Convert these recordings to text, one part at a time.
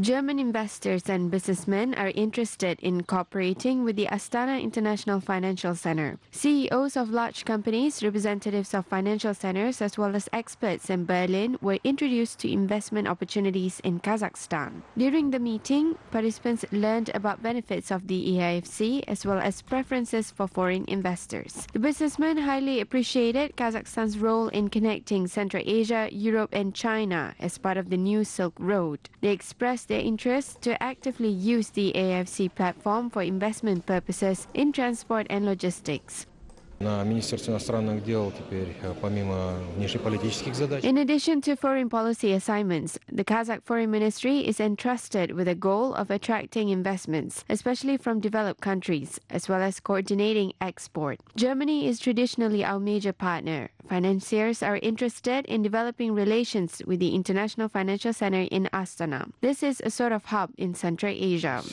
German investors and businessmen are interested in cooperating with the Astana International Financial Center. CEOs of large companies, representatives of financial centers, as well as experts in Berlin were introduced to investment opportunities in Kazakhstan. During the meeting, participants learned about benefits of the EIFC as well as preferences for foreign investors. The businessmen highly appreciated Kazakhstan's role in connecting Central Asia, Europe, and China as part of the new Silk Road. They expressed their interest to actively use the AFC platform for investment purposes in transport and logistics. In addition to foreign policy assignments, the Kazakh Foreign Ministry is entrusted with the goal of attracting investments, especially from developed countries, as well as coordinating export. Germany is traditionally our major partner. Financiers are interested in developing relations with the International Financial Center in Astana. This is a sort of hub in Central Asia.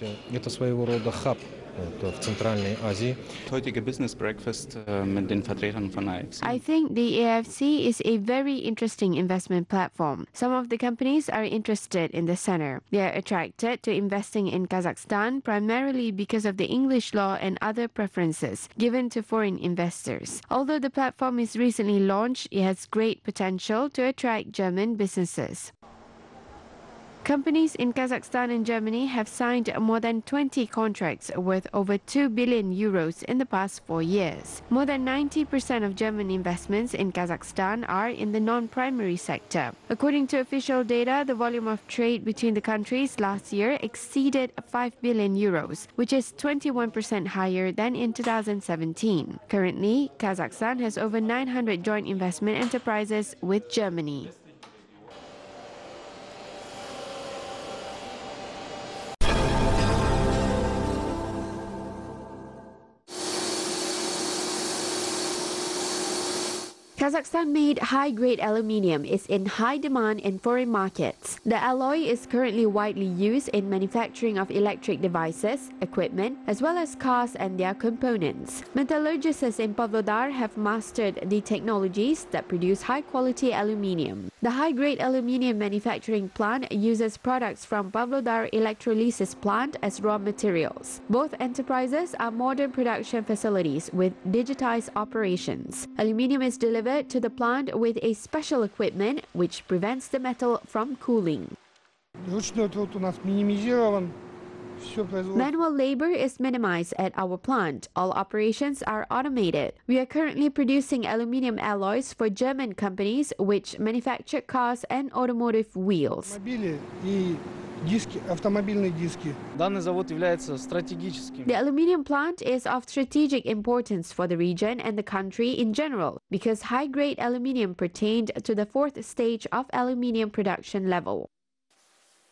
Business breakfast mit den Vertretern von AFC. I think the AFC is a very interesting investment platform. Some of the companies are interested in the center. They are attracted to investing in Kazakhstan primarily because of the English law and other preferences given to foreign investors. Although the platform is recently launched, it has great potential to attract German businesses. Companies in Kazakhstan and Germany have signed more than 20 contracts worth over 2 billion euros in the past 4 years. More than 90% of German investments in Kazakhstan are in the non-primary sector. According to official data, the volume of trade between the countries last year exceeded 5 billion euros, which is 21% higher than in 2017. Currently, Kazakhstan has over 900 joint investment enterprises with Germany. Kazakhstan-made high-grade aluminium is in high demand in foreign markets. The alloy is currently widely used in manufacturing of electric devices, equipment, as well as cars and their components. Metallurgists in Pavlodar have mastered the technologies that produce high-quality aluminium. The high-grade aluminium manufacturing plant uses products from Pavlodar electrolysis plant as raw materials. Both enterprises are modern production facilities with digitized operations. Aluminium is delivered to the plant with a special equipment which prevents the metal from cooling. Manual labor is minimized at our plant. All operations are automated. We are currently producing aluminium alloys for German companies which manufacture cars and automotive wheels. The aluminium plant is of strategic importance for the region and the country in general because high-grade aluminium pertained to the 4th stage of aluminium production level.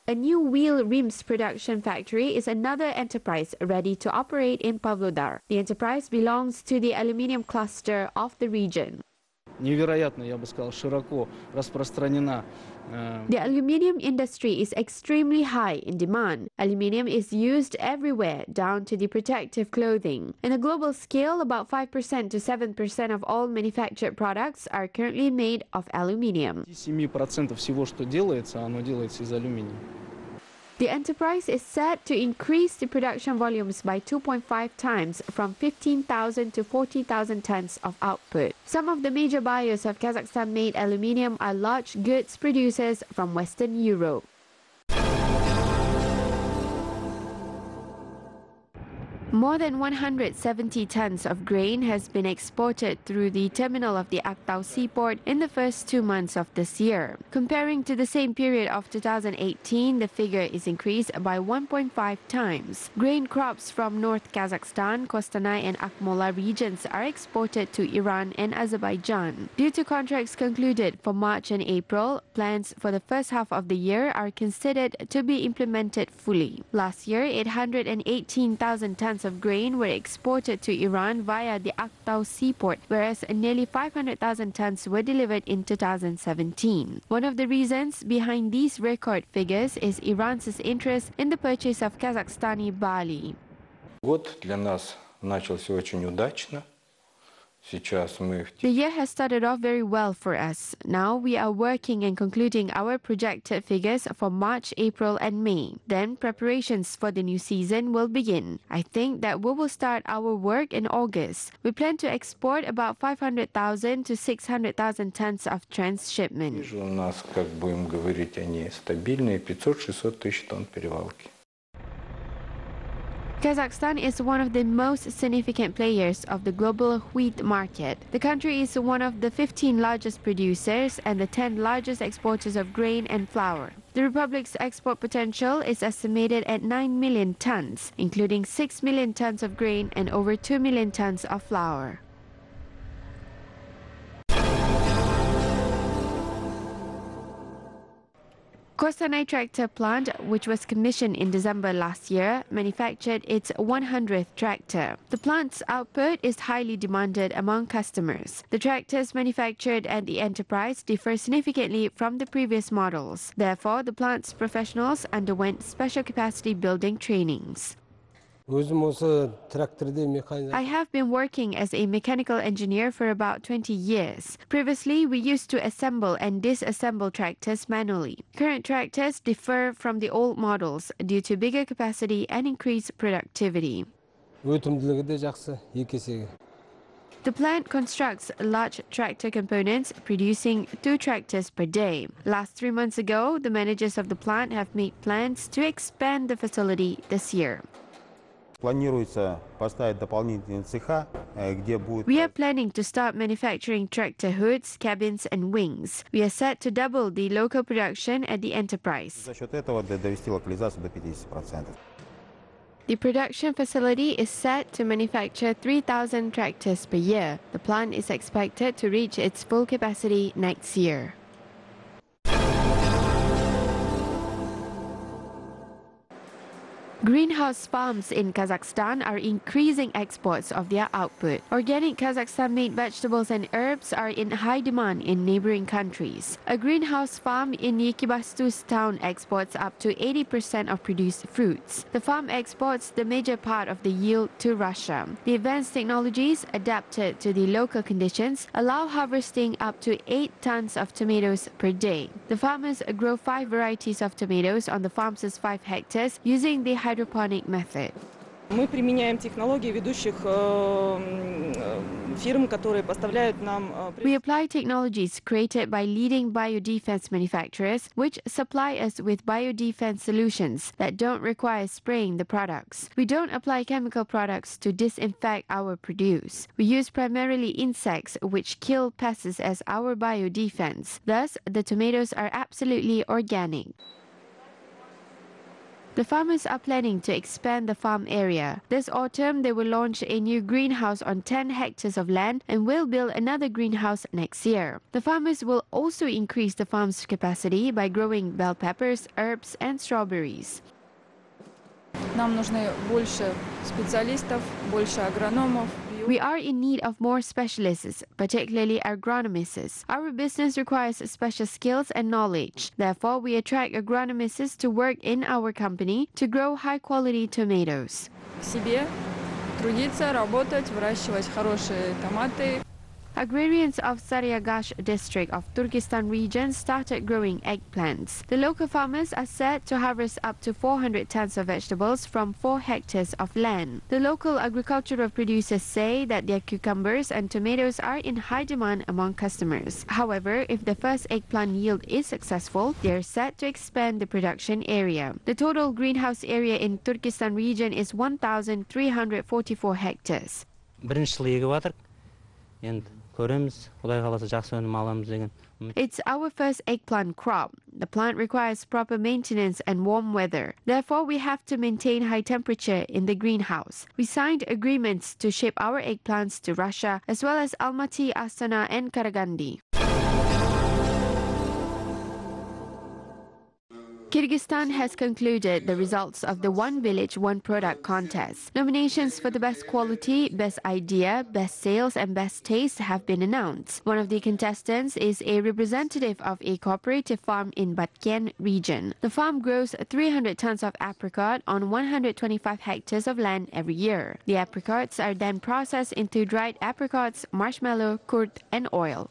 A new wheel rims production factory is another enterprise ready to operate in Pavlodar. The enterprise belongs to the aluminium cluster of the region. Невероятно, я бы сказал, широко распространена. The aluminium industry is extremely high in demand. Aluminium is used everywhere, down to the protective clothing. In a global scale, about 5% to 7% of all manufactured products are currently made of aluminium. 7% всего, что делается, оно делается из алюминия. The enterprise is set to increase the production volumes by 2.5 times from 15,000 to 40,000 tons of output. Some of the major buyers of Kazakhstan-made aluminium are large goods producers from Western Europe. More than 170 tons of grain has been exported through the terminal of the Aktau seaport in the first 2 months of this year. Comparing to the same period of 2018, the figure is increased by 1.5 times. Grain crops from North Kazakhstan, Kostanay and Akmola regions are exported to Iran and Azerbaijan. Due to contracts concluded for March and April, plans for the first half of the year are considered to be implemented fully. Last year, 818,000 tons of grain were exported to Iran via the Aktau seaport, whereas nearly 500,000 tons were delivered in 2017. One of the reasons behind these record figures is Iran's interest in the purchase of Kazakhstani barley. Год для нас начался очень удачно. The year has started off very well for us. Now we are working and concluding our projected figures for March, April and May. Then preparations for the new season will begin. I think that we will start our work in August. We plan to export about 500,000 to 600,000 tons of transshipment. Вижу, у нас, как будем говорить, они стабильные, 500-600 тысяч тонн перевалки. Kazakhstan is one of the most significant players of the global wheat market. The country is one of the 15 largest producers and the 10 largest exporters of grain and flour. The republic's export potential is estimated at 9 million tons, including 6 million tons of grain and over 2 million tons of flour. Kostanay tractor plant, which was commissioned in December last year, manufactured its 100th tractor. The plant's output is highly demanded among customers. The tractors manufactured at the enterprise differ significantly from the previous models. Therefore, the plant's professionals underwent special capacity building trainings. I have been working as a mechanical engineer for about 20 years. Previously, we used to assemble and disassemble tractors manually. Current tractors differ from the old models due to bigger capacity and increased productivity. The plant constructs large tractor components, producing 2 tractors per day. Last 3 months ago, the managers of the plant have made plans to expand the facility this year. We are planning to start manufacturing tractor hoods, cabins and wings. We are set to double the local production at the enterprise. The production facility is set to manufacture 3,000 tractors per year. The plant is expected to reach its full capacity next year. Greenhouse farms in Kazakhstan are increasing exports of their output. Organic Kazakhstan-made vegetables and herbs are in high demand in neighboring countries. A greenhouse farm in Yekibastu's town exports up to 80% of produced fruits. The farm exports the major part of the yield to Russia. The advanced technologies adapted to the local conditions allow harvesting up to 8 tons of tomatoes per day. The farmers grow 5 varieties of tomatoes on the farm's 5 hectares using the hydroponic method. Мы применяем технологии ведущих фирм, которые поставляют нам. We apply technologies created by leading biodefense manufacturers, which supply us with biodefense solutions that don't require spraying the products. We don't apply chemical products to disinfect our produce. We use primarily insects, which kill pests as our biodefense. Thus, the tomatoes are absolutely organic. The farmers are planning to expand the farm area. This autumn, they will launch a new greenhouse on 10 hectares of land and will build another greenhouse next year. The farmers will also increase the farm's capacity by growing bell peppers, herbs, and strawberries. Нам нужны больше специалистов, больше агрономов. We are in need of more specialists, particularly agronomists. Our business requires special skills and knowledge. Therefore, we attract agronomists to work in our company to grow high-quality tomatoes. Себе трудиться, работать, выращивать хорошие томаты. Agrarians of Saryagash district of Turkestan region started growing eggplants. The local farmers are set to harvest up to 400 tons of vegetables from 4 hectares of land. The local agricultural producers say that their cucumbers and tomatoes are in high demand among customers. However, if the first eggplant yield is successful, they are set to expand the production area. The total greenhouse area in Turkestan region is 1,344 hectares. It's our first eggplant crop. The plant requires proper maintenance and warm weather. Therefore, we have to maintain high temperature in the greenhouse. We signed agreements to ship our eggplants to Russia as well as Almaty, Astana and Karagandi. Kyrgyzstan has concluded the results of the One Village, One Product contest. Nominations for the best quality, best idea, best sales and best taste have been announced. One of the contestants is a representative of a cooperative farm in Batken region. The farm grows 300 tons of apricot on 125 hectares of land every year. The apricots are then processed into dried apricots, marshmallow, kurt and oil.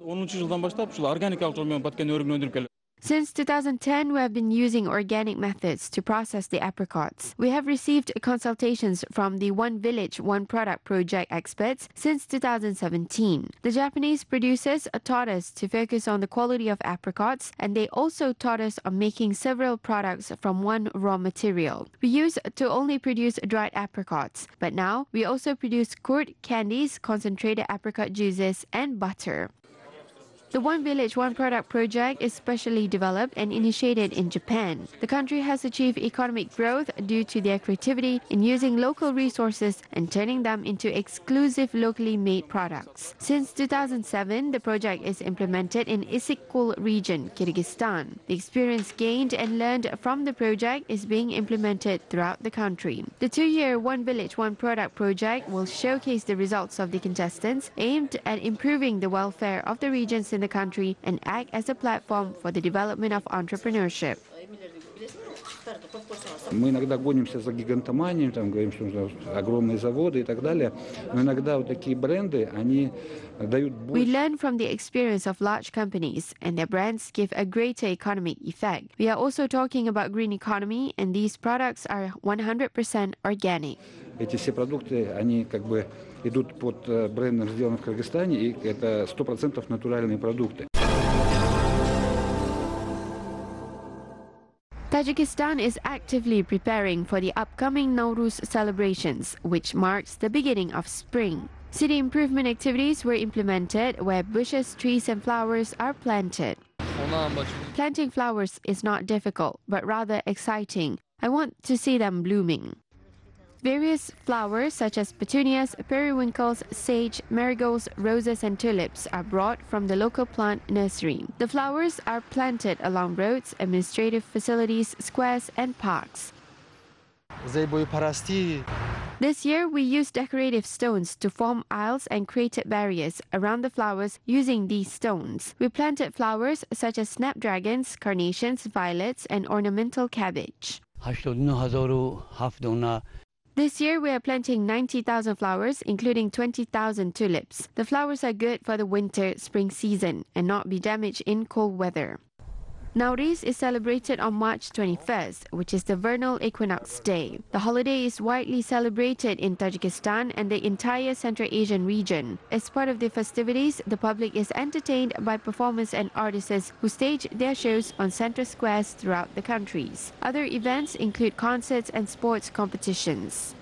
10 жылдан баштап ушул органикалык жол менен баткен өрүгүн өндүрүп келет. Since 2010, we have been using organic methods to process the apricots. We have received consultations from the One Village, One Product project experts since 2017. The Japanese producers taught us to focus on the quality of apricots, and they also taught us on making several products from one raw material. We used to only produce dried apricots, but now we also produce kurt, candies, concentrated apricot juices, and butter. The One Village, One Product project is specially developed and initiated in Japan. The country has achieved economic growth due to their creativity in using local resources and turning them into exclusive locally made products. Since 2007, the project is implemented in Isikkul region, Kyrgyzstan. The experience gained and learned from the project is being implemented throughout the country. The two-year One Village, One Product project will showcase the results of the contestants aimed at improving the welfare of the regions in the country and act as a platform for the development of entrepreneurship. Мы иногда гонимся за гигантоманией, там говорим, что нужны огромные заводы и так далее, но иногда вот такие бренды, они дают больше. We learn from the experience of large companies, and their brands give a greater economic effect. We are also talking about green economy, and these products are 100% organic. Эти все продукты, они как бы идут под брендом «Сделано в Кыргызстане», и это 100% натуральные продукты. Tajikistan is actively preparing for the upcoming Nowruz celebrations, which marks the beginning of spring. City improvement activities were implemented where bushes, trees and flowers are planted. Planting flowers is not difficult, but rather exciting. I want to see them blooming. Various flowers such as petunias, periwinkles, sage, marigolds, roses and tulips are brought from the local plant nursery. The flowers are planted along roads, administrative facilities, squares and parks. This year, we used decorative stones to form aisles and created barriers around the flowers using these stones. We planted flowers such as snapdragons, carnations, violets and ornamental cabbage. This year, we are planting 90,000 flowers, including 20,000 tulips. The flowers are good for the winter-spring season and not be damaged in cold weather. Nowruz is celebrated on March 21st, which is the vernal equinox day. The holiday is widely celebrated in Tajikistan and the entire Central Asian region. As part of the festivities, the public is entertained by performers and artists who stage their shows on central squares throughout the countries. Other events include concerts and sports competitions.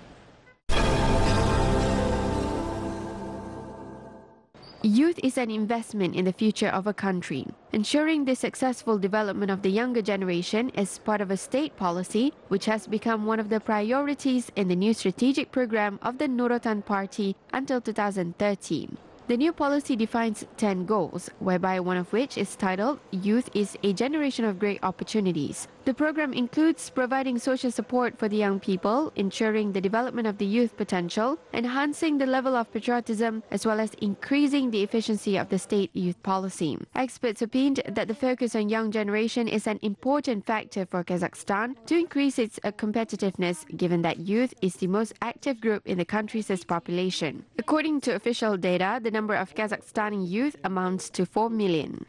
Youth is an investment in the future of a country. Ensuring the successful development of the younger generation is part of a state policy, which has become one of the priorities in the new strategic program of the Nurotan Party until 2030. The new policy defines 10 goals, whereby one of which is titled Youth is a Generation of Great Opportunities. The program includes providing social support for the young people, ensuring the development of the youth potential, enhancing the level of patriotism, as well as increasing the efficiency of the state youth policy. Experts opined that the focus on young generation is an important factor for Kazakhstan to increase its competitiveness, given that youth is the most active group in the country's population. According to official data, the number of Kazakhstani youth amounts to 4 million.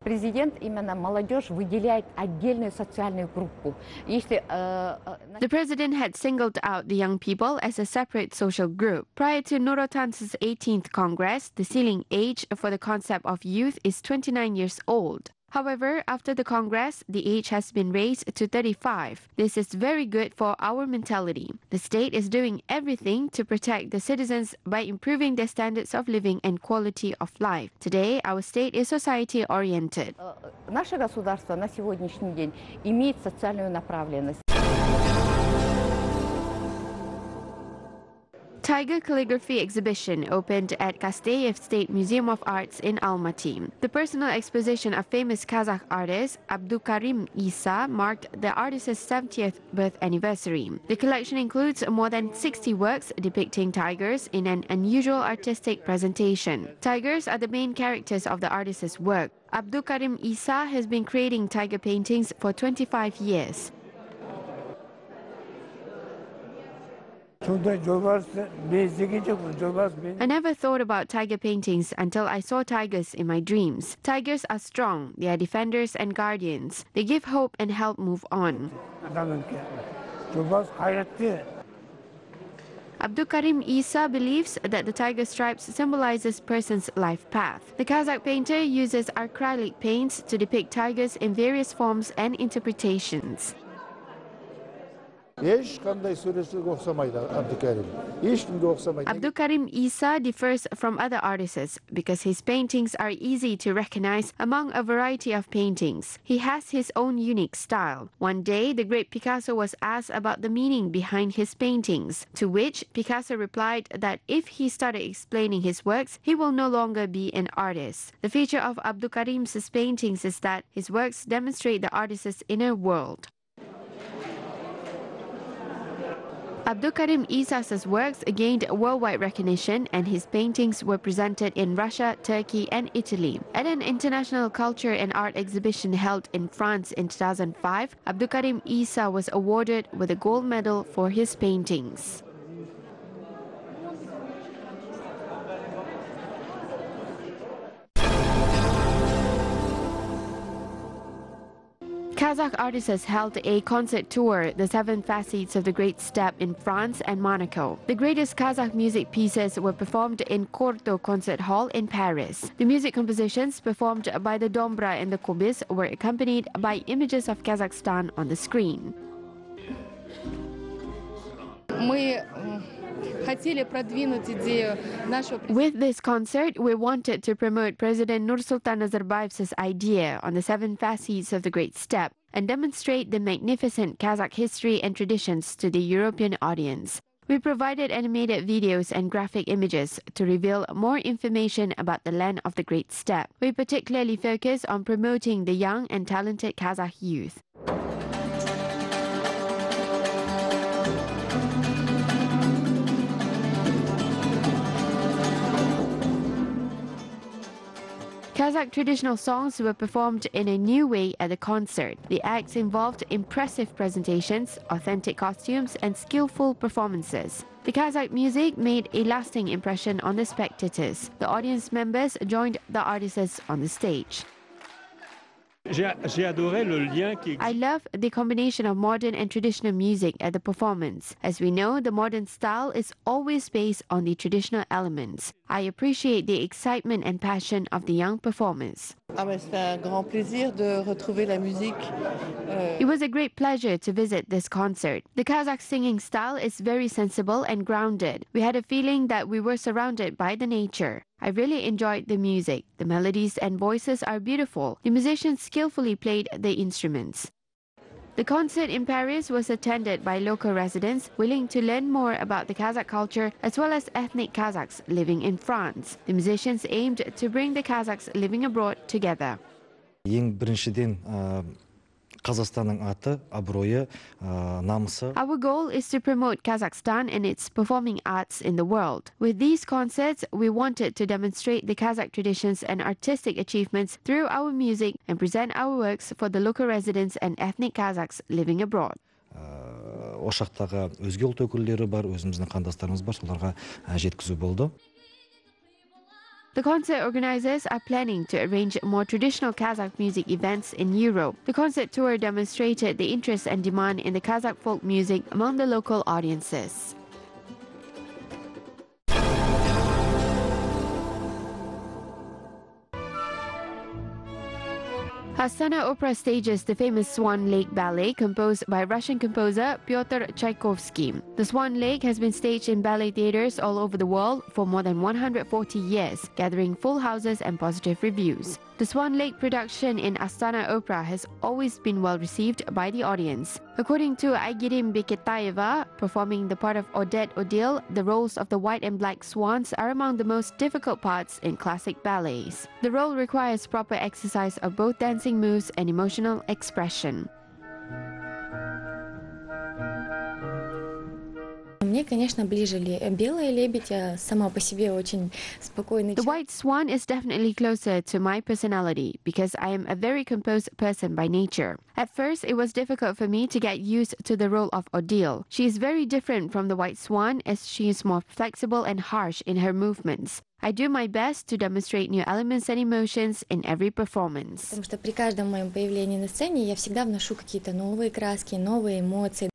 Президент именно молодежь выделяет отдельную социальную группу. The president had singled out the young people as a separate social group. Prior to Nurotan's 18th Congress, the ceiling age for the concept of youth is 29 years old. However, after the Congress, the age has been raised to 35. This is very good for our mentality. The state is doing everything to protect the citizens by improving their standards of living and quality of life. Today, our state is society-oriented. Наше государство на сегодняшний день имеет социальную направленность. Tiger calligraphy exhibition opened at Kasteyev State Museum of Arts in Almaty. The personal exposition of famous Kazakh artist Abdukarim Isa marked the artist's 70th birth anniversary. The collection includes more than 60 works depicting tigers in an unusual artistic presentation. Tigers are the main characters of the artist's work. Abdukarim Isa has been creating tiger paintings for 25 years. I never thought about tiger paintings until I saw tigers in my dreams. Tigers are strong, they are defenders and guardians. They give hope and help move on. Abdukarim Isa believes that the tiger stripes symbolizes person's life path. The Kazakh painter uses acrylic paints to depict tigers in various forms and interpretations. Abdukarim Isa differs from other artists because his paintings are easy to recognize among a variety of paintings. He has his own unique style. One day, the great Picasso was asked about the meaning behind his paintings, to which Picasso replied that if he started explaining his works, he will no longer be an artist. The feature of Abdukarim's paintings is that his works demonstrate the artist's inner world. Abdukarim Isa's works gained worldwide recognition and his paintings were presented in Russia, Turkey and Italy. At an international culture and art exhibition held in France in 2005, Abdukarim Isa was awarded with a gold medal for his paintings. Kazakh artists held a concert tour, The Seven Facets of the Great Steppe, in France and Monaco. The greatest Kazakh music pieces were performed in Corto Concert Hall in Paris. The music compositions performed by the Dombra and the Kobis were accompanied by images of Kazakhstan on the screen. With this concert, we wanted to promote President Nursultan Nazarbayev's idea on the seven facets of the Great Steppe and demonstrate the magnificent Kazakh history and traditions to the European audience. We provided animated videos and graphic images to reveal more information about the land of the Great Steppe. We particularly focus on promoting the young and talented Kazakh youth. Kazakh traditional songs were performed in a new way at the concert. The acts involved impressive presentations, authentic costumes, and skillful performances. The Kazakh music made a lasting impression on the spectators. The audience members joined the artists on the stage. I love the combination of modern and traditional music at the performance. As we know, the modern style is always based on the traditional elements. I appreciate the excitement and passion of the young performers. It was a great pleasure to visit this concert. The Kazakh singing style is very sensible and grounded. We had a feeling that we were surrounded by the nature. I really enjoyed the music. The melodies and voices are beautiful. The musicians skillfully played the instruments. The concert in Paris was attended by local residents willing to learn more about the Kazakh culture as well as ethnic Kazakhs living in France. The musicians aimed to bring the Kazakhs living abroad together. Our goal is to promote Kazakhstan and its performing arts in the world. With these concerts, we wanted to demonstrate the Kazakh traditions and artistic achievements through our music and present our works for the local residents and ethnic Kazakhs living abroad. The concert organizers are planning to arrange more traditional Kazakh music events in Europe. The concert tour demonstrated the interest and demand in the Kazakh folk music among the local audiences. Astana Opera stages the famous Swan Lake Ballet composed by Russian composer Pyotr Tchaikovsky. The Swan Lake has been staged in ballet theaters all over the world for more than 140 years, gathering full houses and positive reviews. The Swan Lake production in Astana Opera has always been well received by the audience. According to Aygirim Beketayeva, performing the part of Odette Odile, the roles of the white and black swans are among the most difficult parts in classic ballets. The role requires proper exercise of both dancing moves and emotional expression. Мне, конечно, ближе белая лебедь, сама по себе очень спокойный The человек. white swan is definitely closer to my personality because I am a very composed person by nature. At first, it was difficult for me to get used to the role of Odile. She is very different from the white swan as she is more flexible and harsh in her movements. I do my best to demonstrate new elements and emotions in every performance. Потому что при каждом моем появлении на сцене я всегда вношу какие-то новые краски, новые эмоции.